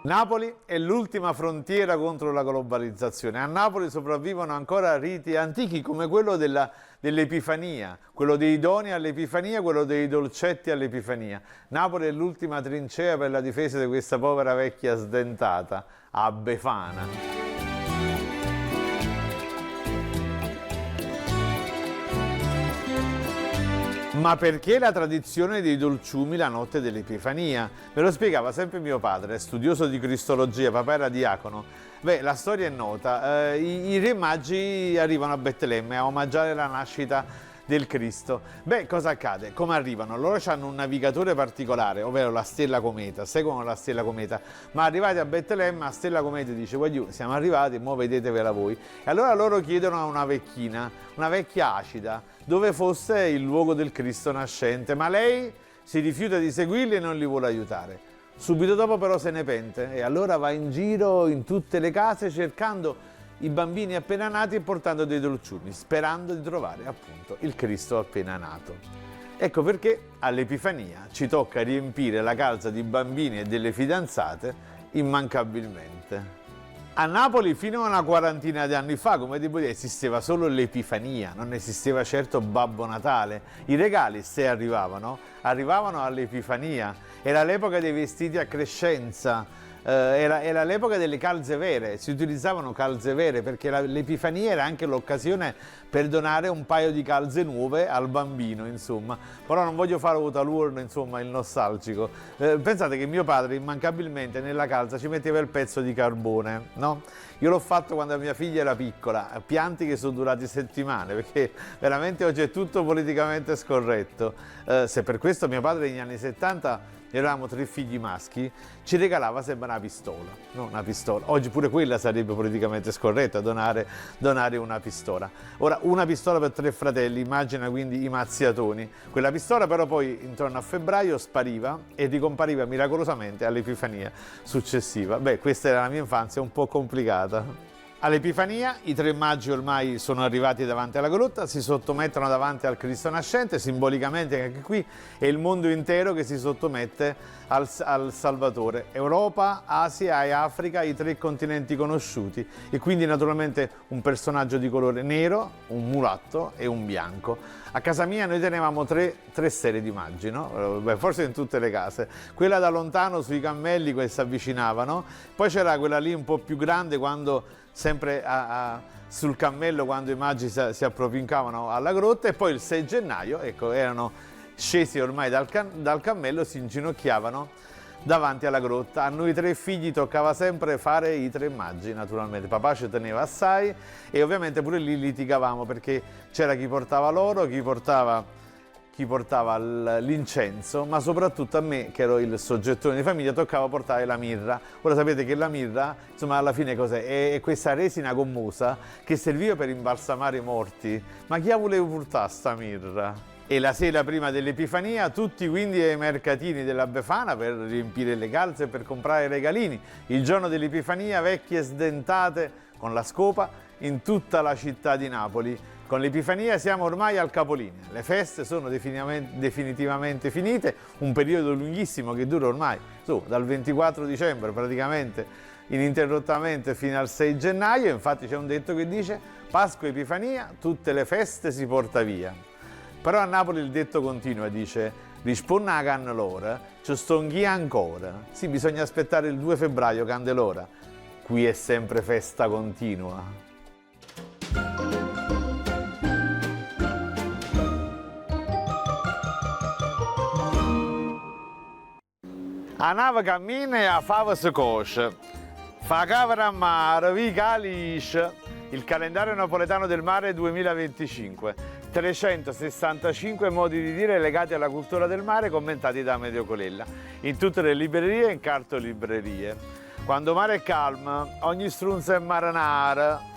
Napoli è l'ultima frontiera contro la globalizzazione. A Napoli sopravvivono ancora riti antichi come quello dell'Epifania, quello dei doni all'Epifania, quello dei dolcetti all'Epifania. Napoli è l'ultima trincea per la difesa di questa povera vecchia sdentata a Befana. Ma perché la tradizione dei dolciumi la notte dell'Epifania? Me lo spiegava sempre mio padre, studioso di cristologia, papà era diacono. Beh, la storia è nota, i re magi arrivano a Betlemme a omaggiare la nascita del Cristo. Beh, cosa accade? Come arrivano? Loro hanno un navigatore particolare, ovvero la stella cometa, seguono la stella cometa, ma arrivati a Betlemme, la stella cometa dice: guagliù, siamo arrivati, mo vedetevela voi. E allora loro chiedono a una vecchina, una vecchia acida, dove fosse il luogo del Cristo nascente, ma lei si rifiuta di seguirli e non li vuole aiutare. Subito dopo però se ne pente e allora va in giro in tutte le case cercando i bambini appena nati e portando dei dolciumi, sperando di trovare appunto il Cristo appena nato. Ecco perché all'Epifania ci tocca riempire la calza di bambini e delle fidanzate immancabilmente. A Napoli fino a una quarantina di anni fa, come devo dire, esisteva solo l'Epifania, non esisteva certo Babbo Natale. I regali, se arrivavano, arrivavano all'Epifania. Era l'epoca dei vestiti a crescenza, era l'epoca delle calze vere, si utilizzavano calze vere perché l'Epifania era anche l'occasione per donare un paio di calze nuove al bambino, insomma. Però non voglio fare Otaluorno, insomma, il nostalgico. Pensate che mio padre immancabilmente nella calza ci metteva il pezzo di carbone, no? Io l'ho fatto quando mia figlia era piccola, pianti che sono durati settimane, perché veramente oggi è tutto politicamente scorretto. Se per questo mio padre negli anni 70, eravamo 3 figli maschi, ci regalava sempre una pistola, no? Una pistola. Oggi pure quella sarebbe politicamente scorretta, donare una pistola. Ora, una pistola per 3 fratelli, immagina quindi i mazziatoni. Quella pistola però poi intorno a febbraio spariva e ricompariva miracolosamente all'Epifania successiva. Beh, questa era la mia infanzia un po' complicata. All'Epifania i 3 magi ormai sono arrivati davanti alla grotta, si sottomettono davanti al Cristo nascente, simbolicamente anche qui è il mondo intero che si sottomette al Salvatore. Europa, Asia e Africa, i 3 continenti conosciuti, e quindi naturalmente un personaggio di colore nero, un mulatto e un bianco. A casa mia noi tenevamo tre serie di magi, no? Beh, forse in tutte le case. Quella da lontano sui cammelli che si avvicinavano, poi c'era quella lì un po' più grande quando sempre sul cammello quando i magi si approfincavano alla grotta, e poi il 6 gennaio, ecco, erano scesi ormai dal cammello, si inginocchiavano davanti alla grotta. A noi 3 figli toccava sempre fare i 3 magi, naturalmente. Papà ci teneva assai e ovviamente pure lì litigavamo perché c'era chi portava l'oro, chi portava l'incenso, ma soprattutto a me, che ero il soggettone di famiglia, toccava portare la mirra. Ora sapete che la mirra, insomma, alla fine cos'è? È questa resina gommosa che serviva per imbalsamare i morti. Ma chi la voleva portare sta mirra? E la sera prima dell'Epifania tutti quindi ai mercatini della Befana per riempire le calze e per comprare regalini. Il giorno dell'Epifania vecchie sdentate con la scopa in tutta la città di Napoli. Con l'Epifania siamo ormai al capolinea, le feste sono definitivamente finite, un periodo lunghissimo che dura ormai dal 24 dicembre praticamente ininterrottamente fino al 6 gennaio, infatti c'è un detto che dice Pasqua Epifania, tutte le feste si porta via. Però a Napoli il detto continua, dice risponda a cannelora, ci stonghi ancora. Sì, bisogna aspettare il 2 febbraio, Candelora, qui è sempre festa continua. A nave cammina e a fava si cosce, fa cavera a mare, vi calisce. Il calendario napoletano del mare 2025, 365 modi di dire legati alla cultura del mare commentati da Amedeo Colella, in tutte le librerie e in cartolibrerie. Quando mare è calmo, ogni strunza è marinara.